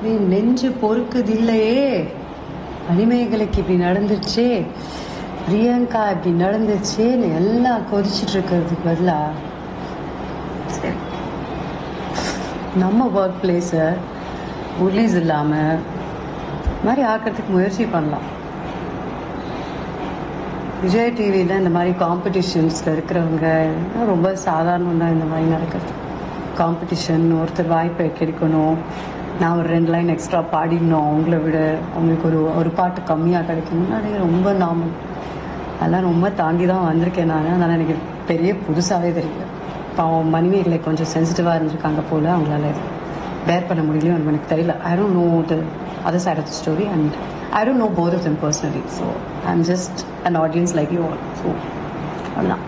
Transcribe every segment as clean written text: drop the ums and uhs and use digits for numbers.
நீ நெஞ்சு பொறுக்குதில்லையே, மணிமேகலைக்கு இப்படி நடந்துச்சு, பிரியங்கா இப்படி நடந்துச்சுன்னு எல்லாம் கொதிச்சுட்டு இருக்கிறதுக்கு பதிலா சரி நம்ம ஒர்க் பிளேஸை புலிஸ் இல்லாமல் மாதிரி ஆக்கிறதுக்கு முயற்சி பண்ணலாம். விஜய் டிவியில் இந்த மாதிரி காம்படிஷன்ஸில் இருக்கிறவங்க ரொம்ப சாதாரணம் தான் இந்த மாதிரி நடக்கிறது. காம்படிஷன், ஒருத்தர் வாய்ப்பை கிடைக்கணும், நான் ஒரு 2 லைன் எக்ஸ்ட்ரா பாடிடணும், அவங்கள விட அவங்களுக்கு ஒரு பாட்டு கம்மியாக கிடைக்கணும், அது ரொம்ப நார்மல். அதெல்லாம் ரொம்ப தாண்டி தான் வந்திருக்கேன் நான். அதனால் எனக்கு பெரிய புதுசாகவே தெரியல. பாவம் மணிமேகலை கொஞ்சம் சென்சிட்டிவாக இருந்திருக்காங்க போல், அவங்களால பேர் பண்ண முடியலையோ எனக்கு தெரியல. I don't know the other side of the story and I don't know both of them personally, so I'm just an audience like you all. So, அவ்வளோதான்.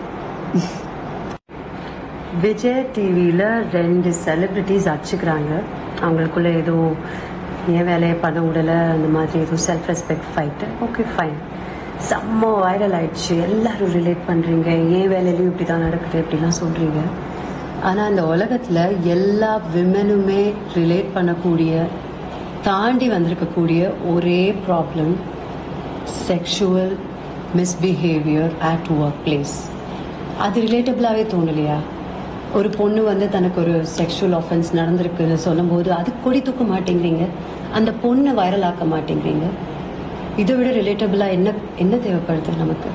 விஜய் டிவியில் 2 செலிப்ரிட்டிஸ் அடிச்சுக்கிறாங்க. அவங்களுக்குள்ளே ஏதோ ஏன் வேலையை பண்ண விடலை அந்த மாதிரி ஏதோ self respect fight. Okay fine, செம்ம வைரல் ஆயிடுச்சு, எல்லோரும் ரிலேட் பண்ணுறீங்க, ஏன் வேலையிலையும் இப்படி தான் நடக்குது இப்படிலாம் சொல்கிறீங்க. ஆனால் அந்த உலகத்தில் எல்லா விமெனுமே ரிலேட் பண்ணக்கூடிய தாண்டி வந்திருக்கக்கூடிய ஒரே problem sexual misbehaviour at work place. அது ரிலேட்டபிளாகவே தோணலையா? ஒரு பொண்ணு தனக்கு ஒரு செக்ஷுவல் ஆஃபென்ஸ் நடந்திருக்குன்னு சொல்லும்போது அது கொடி தூக்க மாட்டேங்கிறீங்க, அந்த பொண்ணை வைரல் ஆக்க மாட்டேங்கிறீங்க. இதை விட ரிலேட்டபிளாக என்ன தேவைப்படுது நமக்கு?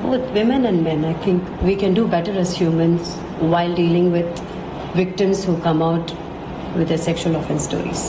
Both women and men, I think we can do better as humans while dealing with victims who come out with their sexual offense stories.